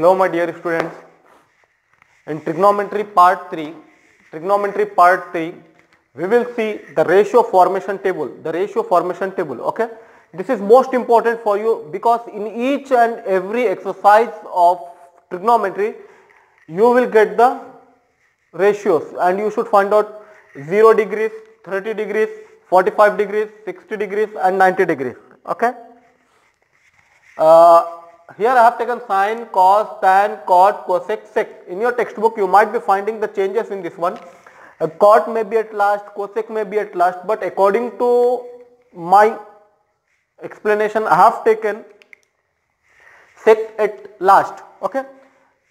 Hello my dear students. In trigonometry part 3, we will see the ratio formation table. Okay. This is most important for you because in each and every exercise of trigonometry, you will get the ratios and you should find out 0 degrees, 30 degrees, 45 degrees, 60 degrees and 90 degrees. Okay. Here I have taken sine, cos, tan, cot, cosec, sec. In your textbook you might be finding the changes in this one. Cot may be at last, cosec may be at last, but according to my explanation I have taken sec at last. Okay.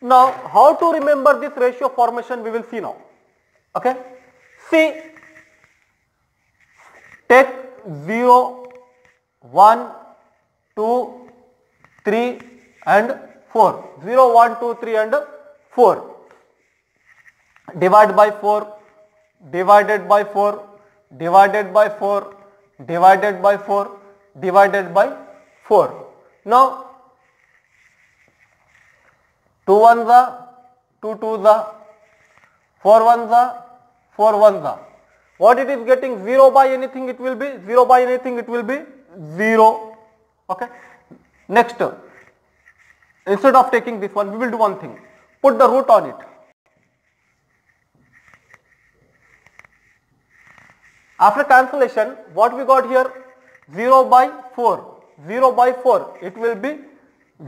Now how to remember this ratio formation we will see now. Okay. See, take 0, 1, 2, 3 and 4. 0, 1, 2, 3 and 4. Divide by 4, divided by 4, divided by 4, divided by 4, divided by 4. Now 2 ones are 2 twos are 4 ones are 4 ones are. What it is getting? 0 by anything it will be 0 by anything it will be 0. Okay. Next, instead of taking this one, we will do one thing. Put the root on it. After cancellation, what we got here? 0 by 4. 0 by 4. It will be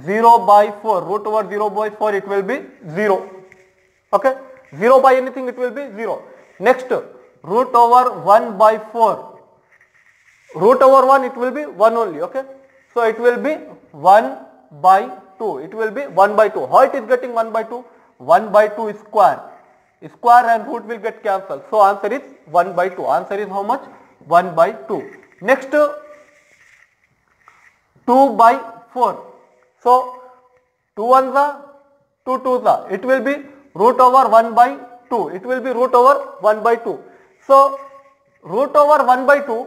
0 by 4. Root over 0 by 4, it will be 0. Okay. 0 by anything, it will be 0. Next, root over 1 by 4. Root over 1, it will be 1 only. Okay. So it will be 1 by 2. It will be 1 by 2. How it is getting 1 by 2? 1 by 2 is square. Square and root will get cancelled. So answer is 1 by 2. Answer is how much? 1 by 2. Next, 2 by 4. So 2 ones are 2 twos are. It will be root over 1 by 2. It will be root over 1 by 2. So root over 1 by 2,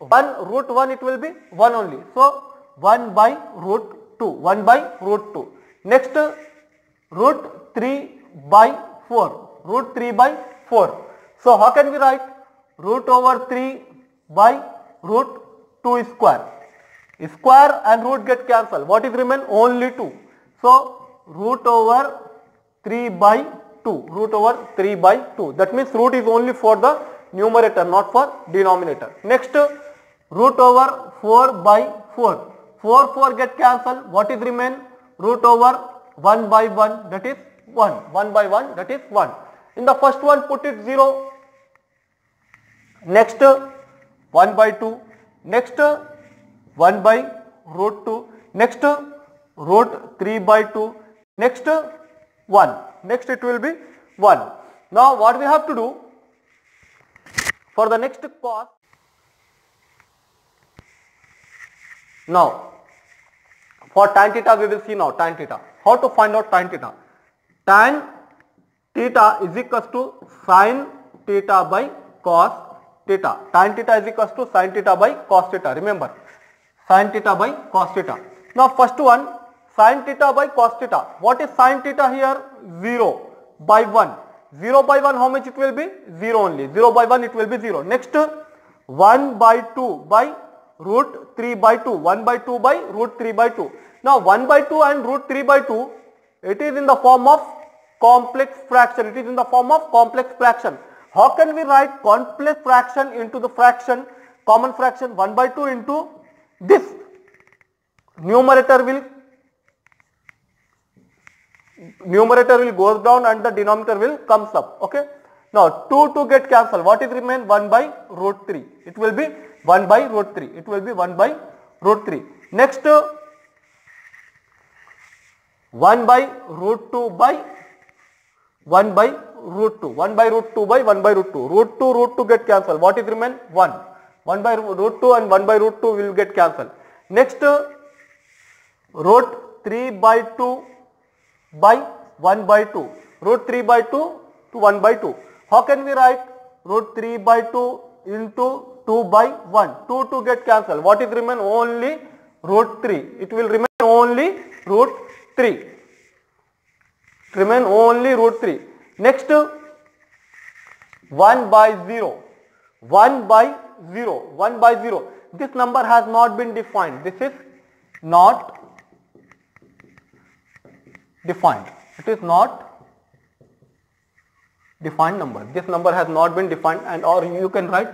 1 root 1 it will be 1 only. So 1 by root 2, 1 by root 2. Next, root 3 by 4, root 3 by 4. So how can we write? Root over 3 by root 2 square. Square and root get cancelled. What is remain? Only 2. So root over 3 by 2, root over 3 by 2. That means root is only for the numerator, not for denominator. Next, root over 4 by 4. 4 get cancelled. What is remain? Root over 1 by 1, that is 1. 1 by 1, that is 1. In the first one put it 0. Next 1 by 2. Next 1 by root 2. Next root 3 by 2. Next 1. Next it will be 1. Now what we have to do for the next cos? Now for tan theta we will see now tan theta. How to find out tan theta? Tan theta is equals to sin theta by cos theta. Tan theta is equals to sin theta by cos theta. Remember, sin theta by cos theta. Now first one, sin theta by cos theta. What is sin theta here? 0 by 1. 0 by 1 how much it will be? 0 only. 0 by 1 it will be 0. Next 1 by 2 by root 3 by 2. 1 by 2 by root 3 by 2. Now 1 by 2 and root 3 by 2, it is in the form of complex fraction. It is in the form of complex fraction. How can we write complex fraction into the fraction, common fraction? 1 by 2 into this. Numerator will goes down and the denominator will comes up. Okay. Now 2 get cancelled. What is remain? 1 by root 3. It will be 1 by root 3. It will be 1 by root 3. Next 1 by root 2 by 1 by root 2. 1 by root 2 by 1 by root 2. Root 2 get cancelled. What is remain? 1. 1 by root 2 and 1 by root 2 will get cancelled. Next root 3 by 2 by 1 by 2. Root 3 by 2 to 1 by 2. How can we write? Root 3 by 2 into 2 by 1. 2 get cancelled. What is remain? Only root 3. It will remain only root 3. remain only root 3. Next 1 by 0, 1 by 0, 1 by 0. This number has not been defined. This is not defined. It is not defined number. This number has not been defined, and or you can write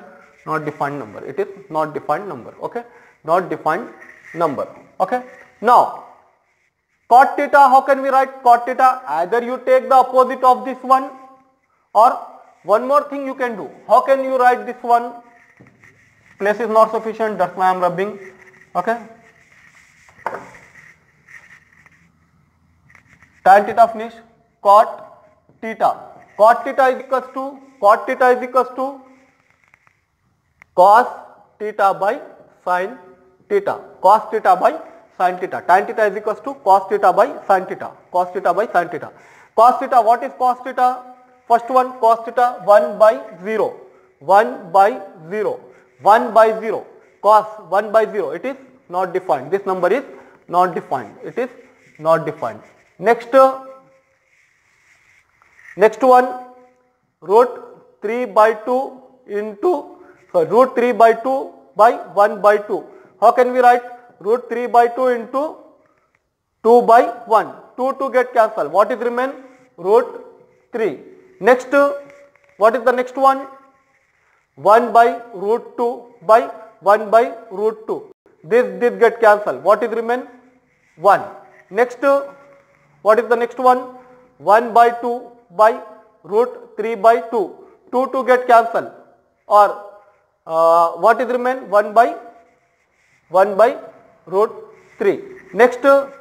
not defined number. It is not defined number. Okay, not defined number. Okay. Now cot theta, how can we write cot theta? Either you take the opposite of this one, or one more thing you can do. How can you write this one? Place is not sufficient, that's why I am rubbing. Okay. Tan theta finish, cot theta. Cot theta is equals to, cot theta is equals to cos theta by sin theta. Cos theta by sin theta. Tan theta is equals to cos theta by sin theta. Cos theta by sin theta. Cos theta, what is cos theta? First one, cos theta 1 by 0. 1 by 0. 1 by 0. Cos 1 by 0. It is not defined. This number is not defined. It is not defined. Next one, root 3 by 2 into, root 3 by 2 by 1 by 2. How can we write root 3 by 2 into 2 by 1? 2 get cancelled. What is remain? Root 3. Next, what is the next one? 1 by root 2 by 1 by root 2. This get cancelled. What is remain? 1. Next, what is the next one? 1 by 2 by root 3 by 2. 2 get cancelled. Or what is remain? 1 by root 3. Next, 0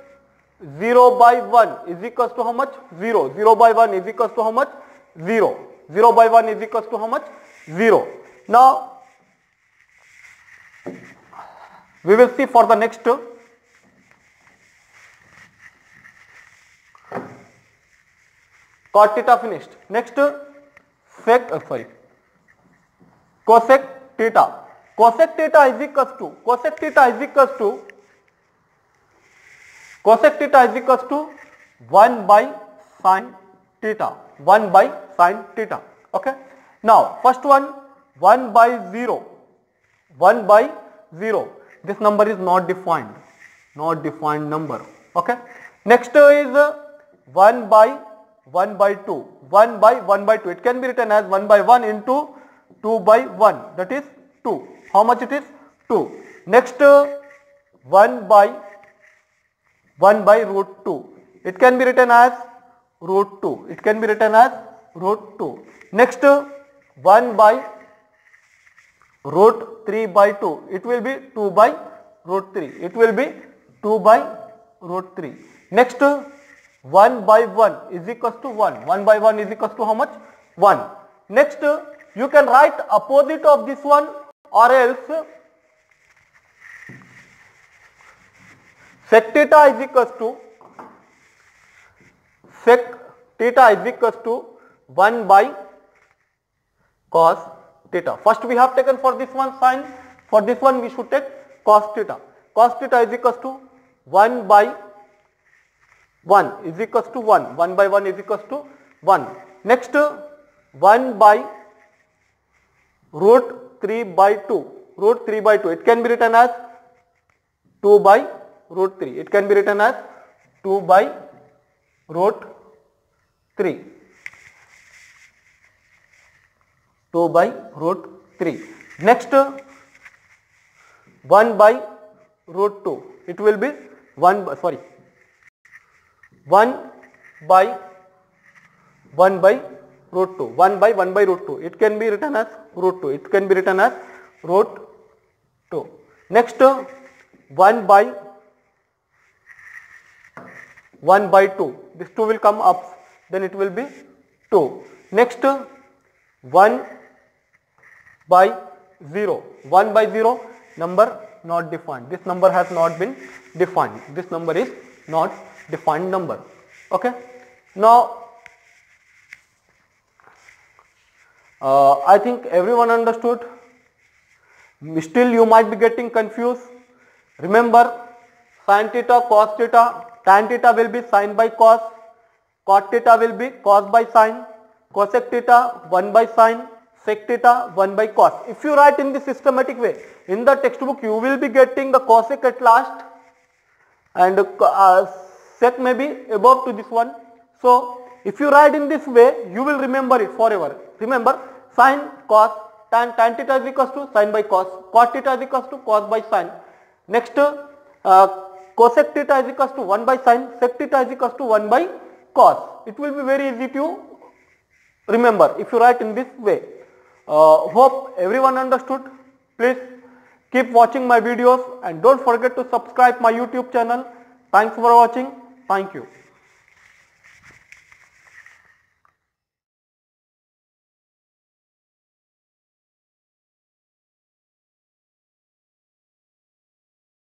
by 1 is equals to how much? 0. 0 by 1 is equals to how much? 0. 0 by 1 is equals to how much? 0. Now, we will see for the next. Cot theta finished. Next, cosec theta. Cosec theta is equals to, cosec theta is equals to 1 by sin theta. 1 by sin theta. Okay. Now, first one, 1 by 0. 1 by 0. This number is not defined. Not defined number. Okay. Next is 1 by 1 by 2. 1 by 1 by 2. It can be written as 1 by 1 into 2 by 1. That is 2. How much it is? 2. Next, 1 by root 2. It can be written as root 2. It can be written as root 2. Next, 1 by root 3 by 2. It will be 2 by root 3. It will be 2 by root 3. Next, 1 by 1 is equals to 1. 1 by 1 is equals to how much? 1. Next, you can write opposite of this one, or else sec theta is equals to, sec theta is equals to 1 by cos theta. First we have taken for this one sin. For this one we should take cos theta. Cos theta is equals to 1 by 1 is equals to 1. 1 by 1 is equals to 1. Next, 1 by root 3 by 2. Root 3 by 2. It can be written as 2 by root 3. It can be written as 2 by root 3. 2 by root 3. Next, 1 by root 2. It will be 1 by, 1 by root 2. 1 by root 2. It can be written as root 2. It can be written as root 2. Next, 1 by 2. This 2 will come up, then it will be 2. Next, 1 by 0. 1 by 0, number not defined. This number has not been defined. This number is not defined number. Okay. Now, I think everyone understood. Still you might be getting confused. Remember, sin theta, cos theta, tan theta will be sin by cos, cot theta will be cos by sin, cosec theta 1 by sin, sec theta 1 by cos. If you write in the systematic way, in the textbook you will be getting the cosec at last and sec may be above to this one. So if you write in this way, you will remember it forever. Remember, sin cos, tan theta is equals to sin by cos, cot theta is equals to cos by sin. Next cosec theta is equals to 1 by sin, sec theta is equals to 1 by cos. It will be very easy to remember if you write in this way. Hope everyone understood. Please keep watching my videos and don't forget to subscribe my YouTube channel. Thanks for watching. Thank you.